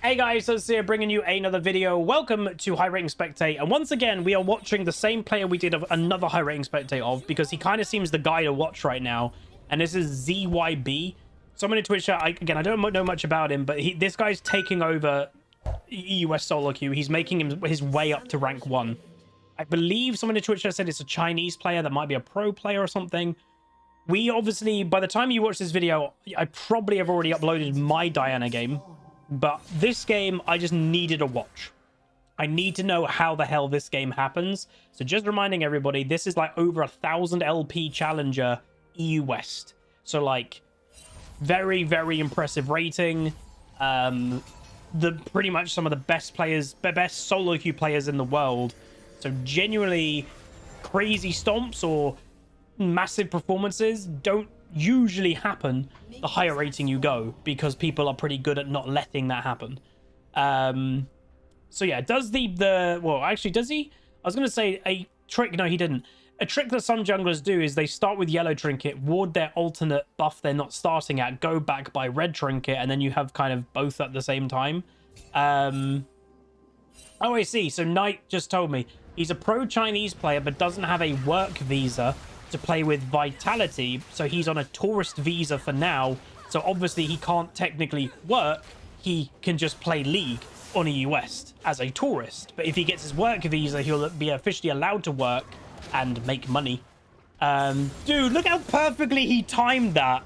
Hey guys, so here bringing you another video. Welcome to High Rating Spectate, and once again we are watching the same player we did of another High Rating Spectate of, because he kind of seems the guy to watch right now, and this is ZYB. Someone in Twitch chat, again, I don't know much about him, but this guy's taking over EUS solo queue. He's making his way up to rank 1. I believe someone in Twitch chat said it's a Chinese player that might be a pro player or something. We obviously, by the time you watch this video, I probably have already uploaded my Diana game. But this game, I just needed a watch. I need to know how the hell this game happens. So just reminding everybody, this is like over 1,000 LP Challenger EU West. So like, very, very impressive rating. Pretty much some of the best players, best solo queue players in the world. So genuinely crazy stomps or massive performances don't usually happen the higher rating you go, because people are pretty good at not letting that happen. So yeah, does well, actually, does he? I was gonna say a trick. No, he didn't. A trick that some junglers do is they start with yellow trinket, ward their alternate buff they're not starting at, go back by red trinket, and then you have kind of both at the same time. Oh, I see. So Knight just told me he's a pro Chinese player but doesn't have a work visa to play with Vitality, so he's on a tourist visa for now. So obviously he can't technically work. He can just play League on EU West as a tourist, but if he gets his work visa, he'll be officially allowed to work and make money. Dude, look how perfectly he timed that.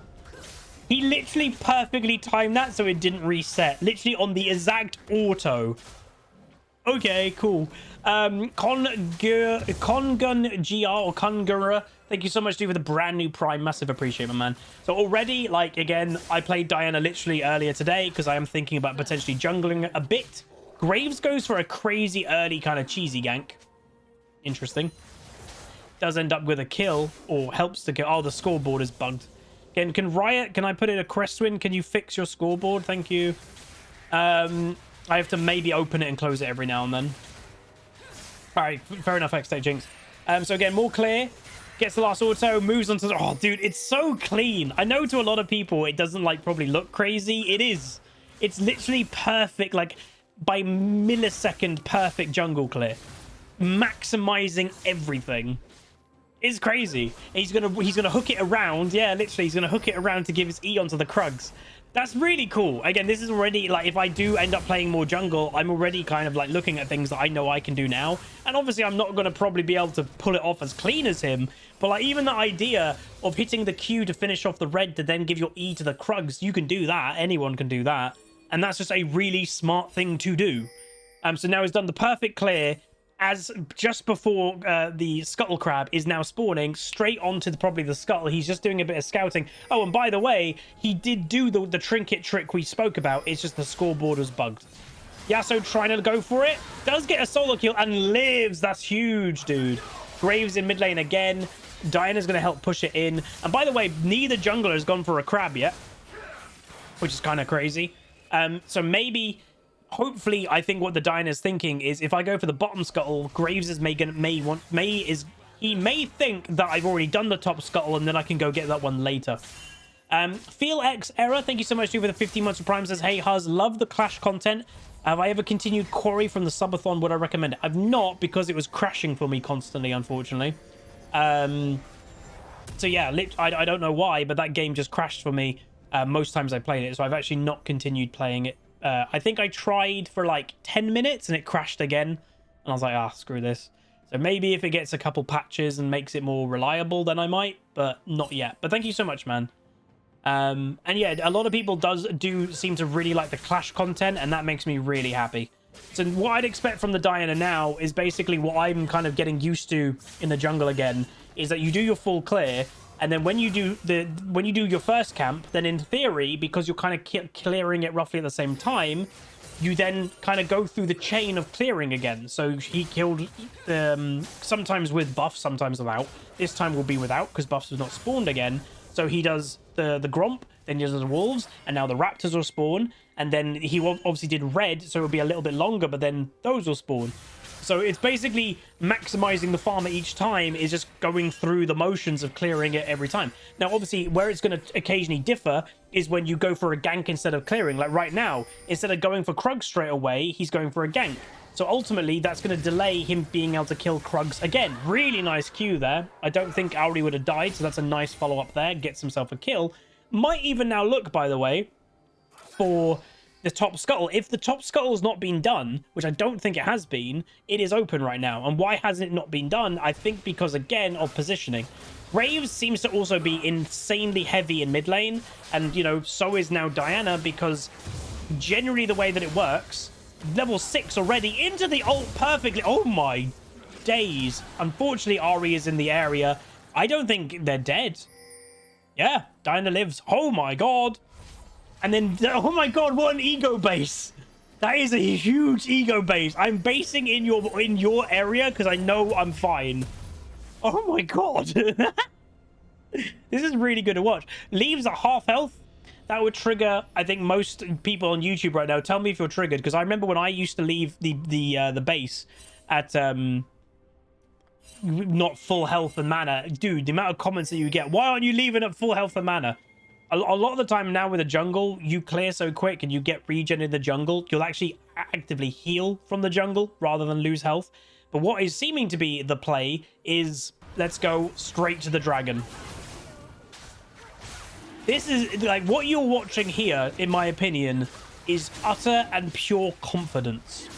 He literally perfectly timed that so it didn't reset, literally on the exact auto. Okay, cool. Congun GR or Kungura, thank you so much, dude, for the brand new Prime. Massive appreciate, my man. So already, like, again, I played Diana literally earlier today because I am thinking about potentially jungling a bit. Graves goes for a crazy early kind of cheesy gank. Interesting. Does end up with a kill, or helps to kill. Oh, the scoreboard is bugged. Again, can Riot, can I put in a Crestwind? Can you fix your scoreboard? Thank you. I have to maybe open it and close it every now and then. All right, fair enough, X-Day Jinx. So again, more clear. Gets the last auto, moves on to... Oh, dude, it's so clean. I know to a lot of people it doesn't, like, probably look crazy. It is. It's literally perfect, like, by millisecond perfect jungle clear. Maximizing everything. It's crazy. He's gonna hook it around. Yeah, literally, he's gonna hook it around to give his E onto the Krugs. That's really cool. Again, this is already, like, if I do end up playing more jungle, I'm already kind of, like, looking at things that I know I can do now. And obviously, I'm not going to probably be able to pull it off as clean as him. But, like, even the idea of hitting the Q to finish off the red to then give your E to the Krugs, you can do that. Anyone can do that. And that's just a really smart thing to do. So now he's done the perfect clear, as just before the Scuttle Crab is now spawning straight onto probably the Scuttle. He's just doing a bit of scouting. Oh, and by the way, he did do the trinket trick we spoke about. It's just the scoreboard was bugged. Yasuo trying to go for it. Does get a solo kill and lives. That's huge, dude. Graves in mid lane again. Diana's going to help push it in. And by the way, neither jungler has gone for a crab yet, which is kind of crazy. So maybe... Hopefully, I think what the Diana's thinking is if I go for the bottom scuttle, Graves is may think that I've already done the top scuttle and then I can go get that one later. Feel X Error, thank you so much, dude, for the 15 months of Prime. Says, hey, Huz, love the Clash content. Have I ever continued Quarry from the subathon? Would I recommend it? I've not, because it was crashing for me constantly, unfortunately. So yeah, I don't know why, but that game just crashed for me most times I played it. So I've actually not continued playing it. I think I tried for like 10 minutes and it crashed again. And I was like, ah, screw this. So maybe if it gets a couple patches and makes it more reliable, then I might, but not yet. But thank you so much, man. And yeah, a lot of people do seem to really like the Clash content, and that makes me really happy. So what I'd expect from the Diana now is basically what I'm kind of getting used to in the jungle again, is that you do your full clear. And then when you do your first camp, then in theory, because you're kind of clearing it roughly at the same time, you then kind of go through the chain of clearing again. So he killed sometimes with buffs, sometimes without. This time will be without because buffs was not spawned again. So he does the Gromp, then he does the Wolves, and now the Raptors will spawn. And then he obviously did red, so it'll be a little bit longer, but then those will spawn. So it's basically maximizing the farmer each time is just going through the motions of clearing it every time. Now, obviously, where it's going to occasionally differ is when you go for a gank instead of clearing. Like right now, instead of going for Krug straight away, he's going for a gank. So ultimately, that's going to delay him being able to kill Krugs again. Really nice Q there. I don't think Auri would have died, so that's a nice follow-up there. Gets himself a kill. Might even now look, by the way, for the top scuttle. If the top scuttle's not been done, which I don't think it has been, it is open right now. And why hasn't it not been done? I think because, again, of positioning. Graves seems to also be insanely heavy in mid lane. And, you know, so is now Diana, because generally the way that it works, level 6 already into the ult perfectly. Oh my days. Unfortunately, Ahri is in the area. I don't think they're dead. Yeah, Diana lives. Oh my god. And then, oh my god, what an ego base. That is a huge ego base. I'm basing in your area because I know I'm fine. Oh my god. This is really good to watch. Leaves at half health. That would trigger, I think, most people on YouTube right now. Tell me if you're triggered, because I remember when I used to leave the base at not full health and mana. Dude, the amount of comments that you get. Why aren't you leaving at full health and mana? A lot of the time now with the jungle, you clear so quick and you get regen in the jungle. You'll actually actively heal from the jungle rather than lose health. But what is seeming to be the play is let's go straight to the dragon. This is like what you're watching here, in my opinion, is utter and pure confidence.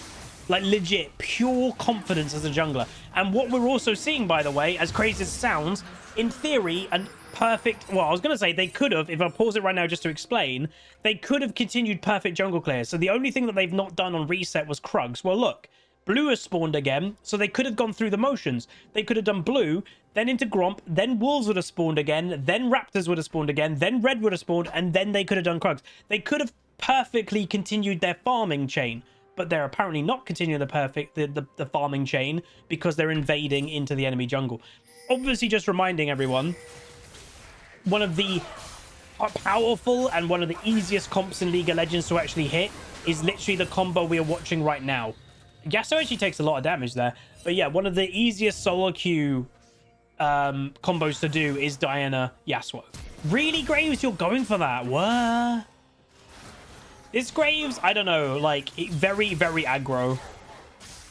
Like legit pure confidence as a jungler. And what we're also seeing, by the way, as crazy as it sounds, in theory, and perfect, well, I was going to say they could have, if I pause it right now just to explain, they could have continued perfect jungle clears. So the only thing that they've not done on reset was Krugs. Well, look, blue has spawned again, so they could have gone through the motions. They could have done blue, then into Gromp, then wolves would have spawned again, then raptors would have spawned again, then red would have spawned, and then they could have done Krugs. They could have perfectly continued their farming chain, but they're apparently not continuing the farming chain because they're invading into the enemy jungle. Obviously, just reminding everyone, one of the powerful and one of the easiest comps in League of Legends to actually hit is literally the combo we are watching right now. Yasuo actually takes a lot of damage there, but yeah, one of the easiest solo queue combos to do is Diana Yasuo. Really, Graves? You're going for that? What? This Graves, I don't know, like very, very aggro.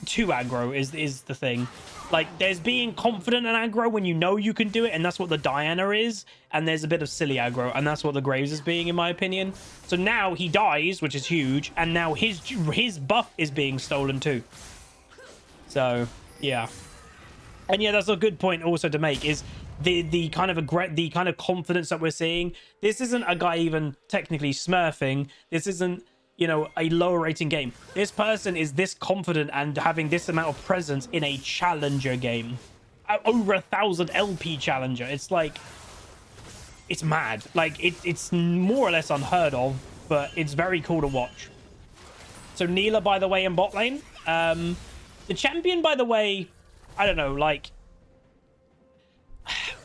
Too aggro is the thing. Like, there's being confident in aggro when you know you can do it, and that's what the Diana is. And there's a bit of silly aggro, and that's what the Graves is being, in my opinion. So now he dies, which is huge, and now his buff is being stolen too. So, yeah. And yeah, that's a good point also to make, is the kind of confidence that we're seeing. This isn't a guy even technically smurfing. This isn't, you know, a lower rating game. This person is this confident and having this amount of presence in a challenger game. Over 1,000 LP challenger. It's like, it's mad. Like, it's more or less unheard of, but it's very cool to watch. So Neela, by the way, in bot lane. The champion, by the way, I don't know, like,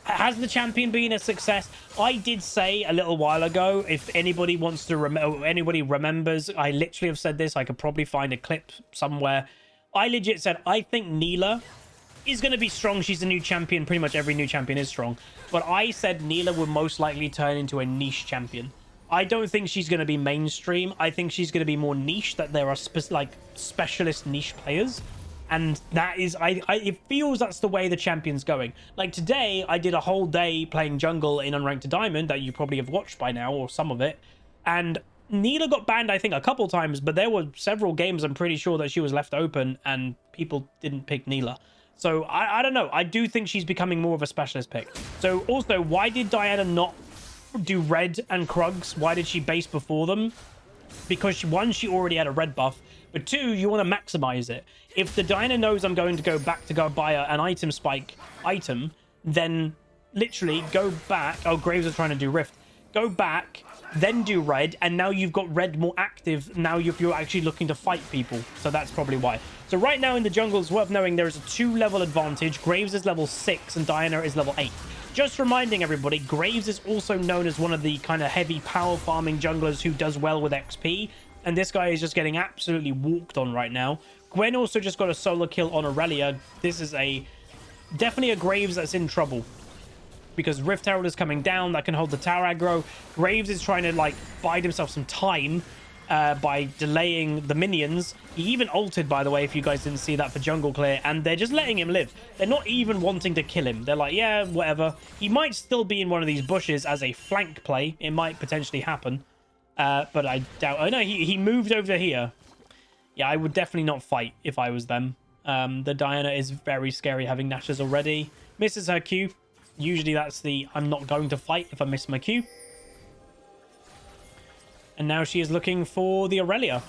has the champion been a success? I did say a little while ago, if anybody wants to anybody remembers, I literally have said this. I could probably find a clip somewhere. I legit said, I think Neela is going to be strong. She's a new champion. Pretty much every new champion is strong. But I said Neela will most likely turn into a niche champion. I don't think she's going to be mainstream. I think she's going to be more niche, that there are specialist niche players. And that is, it feels that's the way the champion's going. Like today, I did a whole day playing jungle in Unranked to Diamond that you probably have watched by now, or some of it. And Neela got banned, I think, a couple times, but there were several games I'm pretty sure that she was left open and people didn't pick Neela. So I don't know. I do think she's becoming more of a specialist pick. So also, why did Diana not do red and Krugs? Why did she base before them? Because one, she already had a red buff. But two, you want to maximize it. If the Diana knows I'm going to go back to go buy an item spike item, then literally go back. Oh, Graves is trying to do Rift. Go back, then do red, and now you've got red more active. Now you're actually looking to fight people. So that's probably why. So right now in the jungle, it's worth knowing there is a 2-level advantage. Graves is level 6 and Diana is level 8. Just reminding everybody, Graves is also known as one of the kind of heavy power farming junglers who does well with XP. And this guy is just getting absolutely walked on right now. Gwen also just got a solo kill on Aurelia. This is definitely a Graves that's in trouble, because Rift Herald is coming down. That can hold the tower aggro. Graves is trying to, like, bide himself some time by delaying the minions. He even ulted, by the way, if you guys didn't see that, for jungle clear, and they're just letting him live. They're not even wanting to kill him. They're like, yeah, whatever. He might still be in one of these bushes as a flank play. It might potentially happen, but I doubt. Oh no, he moved over here. Yeah, I would definitely not fight if I was them. The Diana is very scary, having Nashers already. Misses her Q. Usually that's the I'm not going to fight if I miss my Q. And now she is looking for the Aurelia.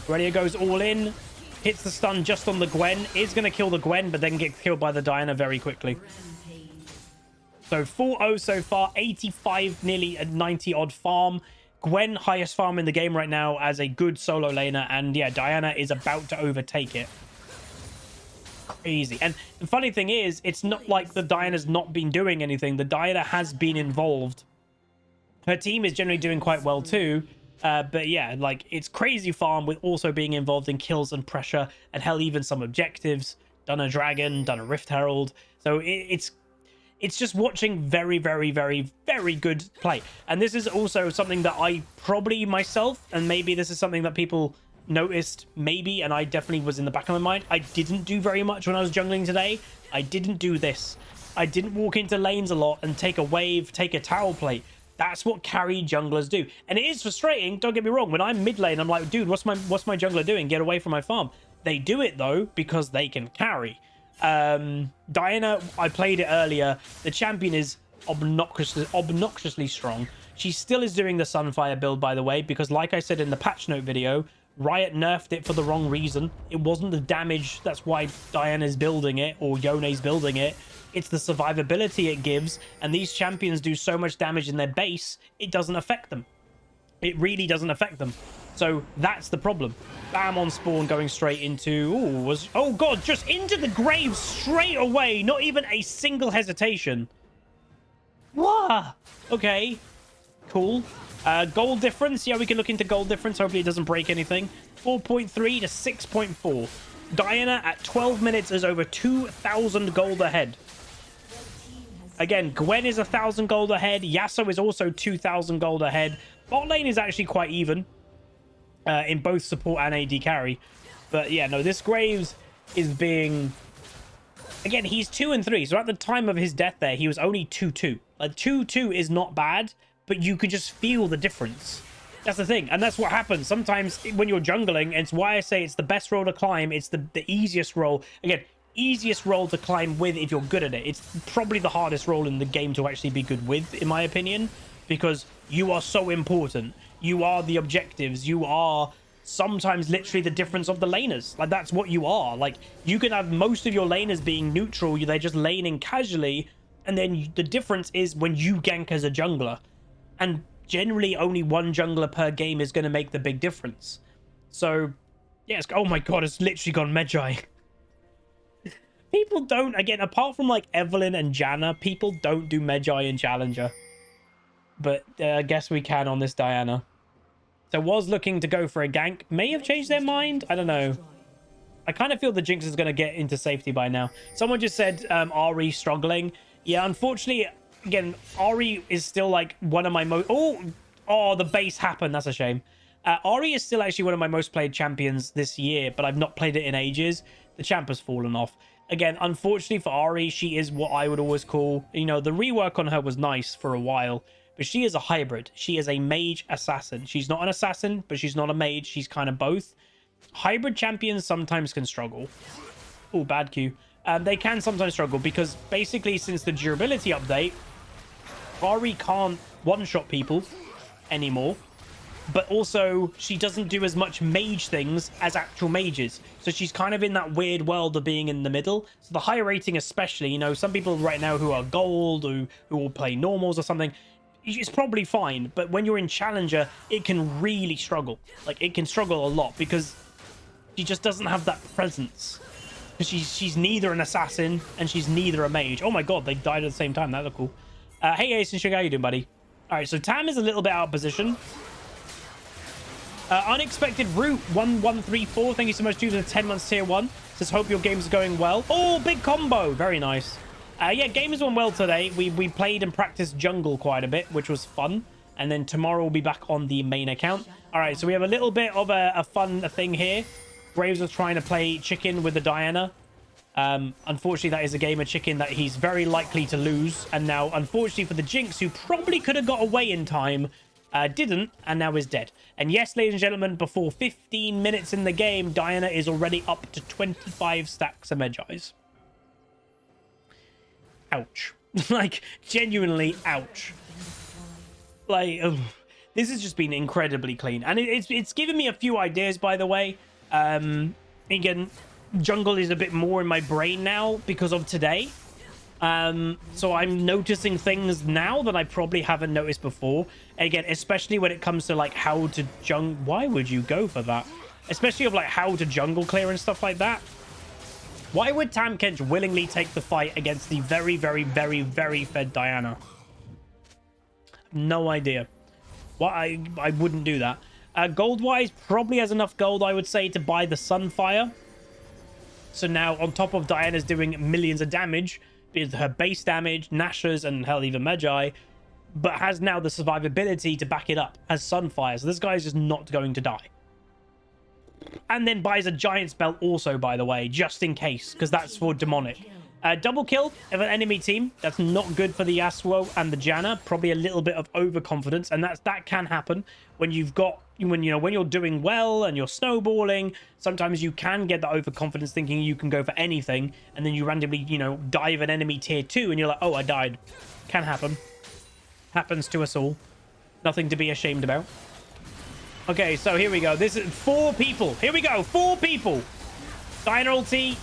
Aurelia goes all in. Hits the stun just on the Gwen. Is going to kill the Gwen, but then gets killed by the Diana very quickly. So 4-0 so far. 85, nearly a 90-odd farm. Gwen, highest farm in the game right now as a good solo laner. And yeah, Diana is about to overtake it. Crazy. And the funny thing is, it's not like the Diana's not been doing anything. The Diana has been involved. Her team is generally doing quite well too. But yeah, like, it's crazy farm with also being involved in kills and pressure, and hell, even some objectives. Done a dragon, done a Rift Herald. So it's just watching very, very, very, very good play. And this is also something that I probably myself, and maybe this is something that people noticed, maybe, and I definitely was in the back of my mind. I didn't do very much when I was jungling today. I didn't do this. I didn't walk into lanes a lot and take a wave, take a tower plate. That's what carry junglers do. And it is frustrating, don't get me wrong. When I'm mid lane, I'm like, dude, what's my jungler doing? Get away from my farm. They do it though because they can carry. Diana, I played it earlier. The champion is obnoxiously strong. She still is doing the Sunfire build, by the way, because like I said in the patch note video, Riot nerfed it for the wrong reason. It wasn't the damage. That's why Diana's building it, or Yone's building it. It's the survivability it gives, and these champions do so much damage in their base, it doesn't affect them. It really doesn't affect them. So that's the problem. Bam on spawn, going straight into... oh god, just into the grave straight away. Not even a single hesitation. What? Okay. Cool. Gold difference. Yeah, we can look into gold difference. Hopefully it doesn't break anything. 4.3 to 6.4. Diana at 12 minutes is over 2,000 gold ahead. Again, Gwen is 1,000 gold ahead. Yasuo is also 2,000 gold ahead. Bot lane is actually quite even in both support and AD carry. But yeah, no, this Graves is being... Again, he's 2 and 3. So at the time of his death there, he was only 2-2. Like, 2-2 is not bad, but you could just feel the difference. That's the thing. And that's what happens sometimes when you're jungling. It's why I say it's the best role to climb. It's the easiest role. Again, easiest role to climb with if you're good at it. It's probably the hardest role in the game to actually be good with, in my opinion, because you are so important. You are the objectives. You are sometimes literally the difference of the laners. Like, that's what you are. Like, you can have most of your laners being neutral. They're just laning casually, and then the difference is when you gank as a jungler. And generally only one jungler per game is going to make the big difference. So yes. Oh my god, it's literally gone Medjay. People don't, again, apart from like Evelyn and Janna, people don't do Medjay and Challenger. But I guess we can on this Diana. So was looking to go for a gank. May have changed their mind. I don't know. I kind of feel the Jinx is going to get into safety by now. Someone just said Ahri struggling. Yeah, unfortunately, again, Ahri is still like one of my most... Oh, the base happened. That's a shame. Ahri is still actually one of my most played champions this year, but I've not played it in ages. The champ has fallen off. Again, unfortunately for Ahri, she is what I would always call... You know, the rework on her was nice for a while, but she is a hybrid. She is a mage assassin. She's not an assassin, but she's not a mage. She's kind of both. Hybrid champions sometimes can struggle. Oh, bad Q. They can sometimes struggle because basically since the durability update, Ahri can't one-shot people anymore. But also, she doesn't do as much mage things as actual mages. So she's kind of in that weird world of being in the middle. So the higher rating especially, you know, some people right now who are gold, who will play normals or something, it's probably fine. But when you're in Challenger, it can really struggle. Like, it can struggle a lot because she just doesn't have that presence. Because she's neither an assassin and she's neither a mage. Oh my god, they died at the same time. That looked cool. Hey, Ace and Sugar, how you doing, buddy? All right, so Tam is a little bit out of position. Unexpected Route 1134. Thank you so much, dude, for the 10 months tier 1. Says, hope your game's going well. Oh, big combo. Very nice. Yeah, game is going well today. We played and practiced jungle quite a bit, which was fun. And then tomorrow we'll be back on the main account. All right, so we have a little bit of a fun thing here. Graves was trying to play chicken with the Diana. Unfortunately, that is a game of chicken that he's very likely to lose. And now, unfortunately for the Jinx, who probably could have got away in time, didn't, and now is dead. And yes, ladies and gentlemen, before 15 minutes in the game, Diana is already up to 25 stacks of Medjais. Ouch. Like, genuinely, ouch. Like, ugh. This has just been incredibly clean. And it's given me a few ideas, by the way. Again, jungle is a bit more in my brain now because of today. So I'm noticing things now that I probably haven't noticed before. Again, especially when it comes to like how to jungle. Why would you go for that? Especially of like how to jungle clear and stuff like that. Why would Tahm Kench willingly take the fight against the very, very, very, very fed Diana? No idea. Why I wouldn't do that. Gold-wise, probably has enough gold, I would say, to buy the Sunfire. So now, on top of Diana's doing millions of damage, with her base damage, Nashor's, and hell, even Medjai, but has now the survivability to back it up as Sunfire. So this guy is just not going to die. And then buys a Giant's Belt also, by the way, just in case, because that's for Demonic. Double kill of an enemy team. That's not good for the Yasuo and the Janna. Probably a little bit of overconfidence, and that can happen when you've got when you're doing well and you're snowballing. Sometimes you can get the overconfidence, thinking you can go for anything, and then you randomly dive an enemy tier 2, and you're like, oh, I died. Can happen. Happens to us all. Nothing to be ashamed about. Okay, so here we go. This is 4 people. Here we go. 4 people. Diana ulti.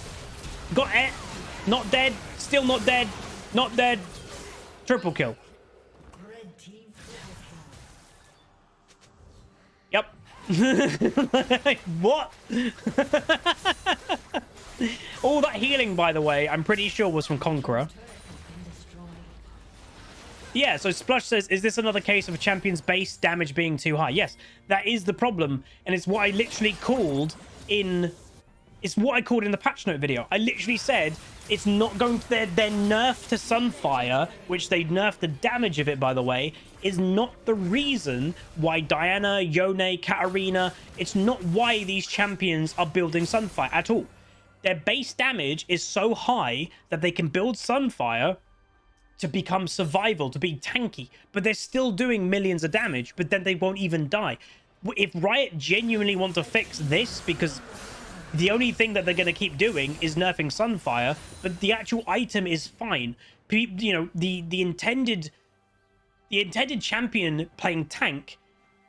Got it. Not dead. Still not dead. Not dead. Triple kill. Yep. What? All that healing, by the way, I'm pretty sure was from Conqueror. Yeah, so Splush says, is this another case of a champion's base damage being too high? Yes, that is the problem. And it's what I literally called in... It's what I called in the patch note video. I literally said it's not going to... Their nerf to Sunfire, which they nerfed the damage of it, by the way, is not the reason why Diana, Yone, Katarina... It's not why these champions are building Sunfire at all. Their base damage is so high that they can build Sunfire to become survival, to be tanky. But they're still doing millions of damage, but then they won't even die. If Riot genuinely want to fix this, because... the only thing that they're going to keep doing is nerfing Sunfire, but the actual item is fine. The intended champion playing tank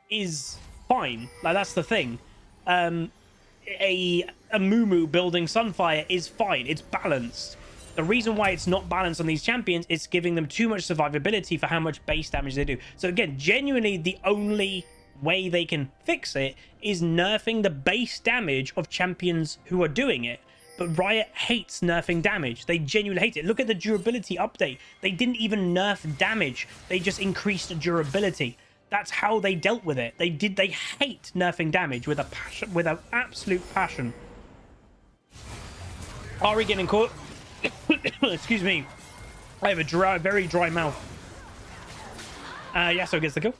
is fine. Like, that's the thing. A Mumu building Sunfire is fine. It's balanced. The reason why it's not balanced on these champions is giving them too much survivability for how much base damage they do. So again, genuinely the only way they can fix it is nerfing the base damage of champions who are doing it. But Riot hates nerfing damage. They genuinely hate it. Look at the durability update. They didn't even nerf damage. They just increased durability. That's how they dealt with it. They hate nerfing damage with a passion, with an absolute passion. Ari getting caught. Excuse me. I have a very dry mouth. Yasuo gets the kill.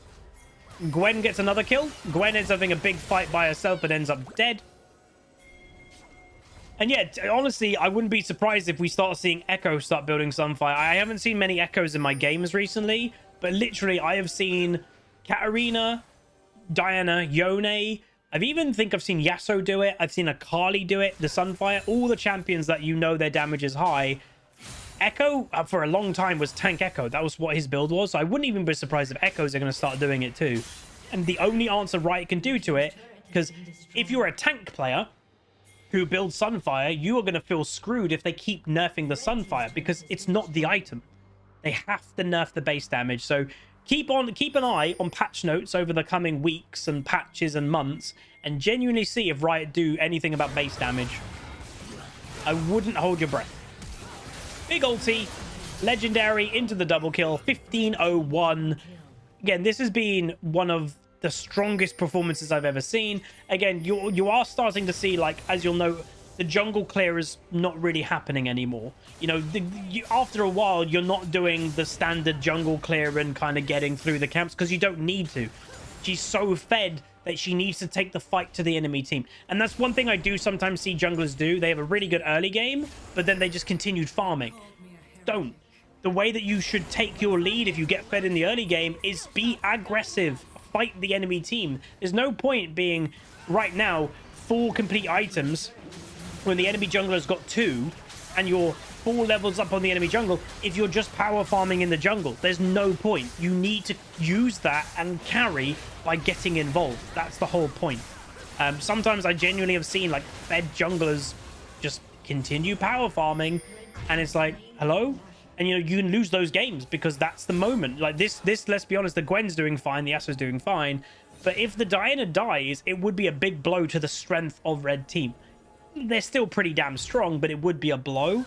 Gwen gets another kill. Gwen is having a big fight by herself but ends up dead. And yeah, honestly, I wouldn't be surprised if we start seeing Echo start building Sunfire. I haven't seen many Echoes in my games recently, but literally I have seen Katarina, Diana, Yone. I even think I've seen Yasuo do it. I've seen Akali do it, the Sunfire. All the champions that their damage is high. Echo, for a long time, was Tank Echo. That was what his build was. So I wouldn't even be surprised if Echoes are going to start doing it too. And the only answer Riot can do to it, because if you're a tank player who builds Sunfire, you are going to feel screwed if they keep nerfing the Sunfire, because it's not the item. They have to nerf the base damage. So keep an eye on patch notes over the coming weeks and patches and months, and genuinely see if Riot do anything about base damage. I wouldn't hold your breath. Big ulti, legendary into the double kill, 1501. Again, this has been one of the strongest performances I've ever seen. Again, you are starting to see, like, as you'll note, the jungle clear is not really happening anymore. You know, after a while, you're not doing the standard jungle clear and kind of getting through the camps because you don't need to. She's so fed that she needs to take the fight to the enemy team. And that's one thing I do sometimes see junglers do. They have a really good early game, but then they just continued farming. Don't. The way that you should take your lead if you get fed in the early game is be aggressive. Fight the enemy team. There's no point being, right now, 4 complete items when the enemy jungler's got 2 and you're 4 levels up on the enemy jungle if you're just power farming in the jungle. There's no point. You need to use that and carry by getting involved. That's the whole point. Sometimes I genuinely have seen like fed junglers just continue power farming and it's like, hello? And, you know, you can lose those games because that's the moment. Like this, let's be honest, the Gwen's doing fine, the Yasuo's doing fine. But if the Diana dies, it would be a big blow to the strength of Red Team. They're still pretty damn strong, but it would be a blow.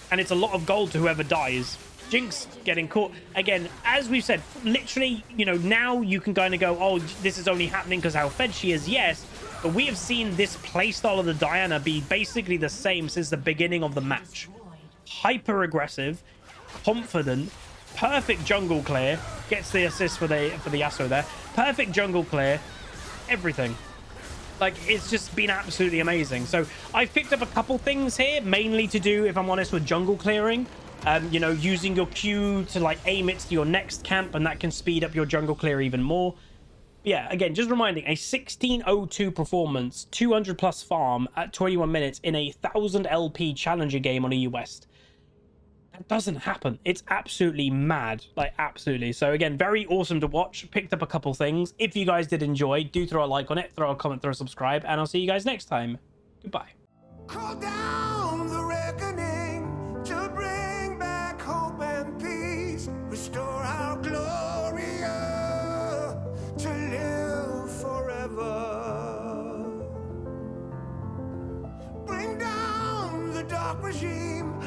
And it's a lot of gold to whoever dies. Jinx getting caught. Again, as we've said, literally, you know, now you can kind of go, oh, this is only happening because how fed she is. Yes, but we have seen this playstyle of the Diana be basically the same since the beginning of the match. Hyper aggressive, confident, perfect jungle clear. Gets the assist for the Yasuo there. Perfect jungle clear. Everything. Like, it's just been absolutely amazing. So I've picked up a couple things here, mainly to do, if I'm honest, with jungle clearing. You know, using your Q to like aim it to your next camp, and that can speed up your jungle clear even more. Yeah, again, just reminding, a 1602 performance, 200 plus farm at 21 minutes in a 1000 LP challenger game on EU West. That doesn't happen. It's absolutely mad. Like, absolutely. So again, very awesome to watch. Picked up a couple things. If you guys did enjoy, do throw a like on it, throw a comment, throw a subscribe, and I'll see you guys next time. Goodbye. Call down the reckoning to bring back hope and peace. Restore our glory to live forever. Bring down the dark regime.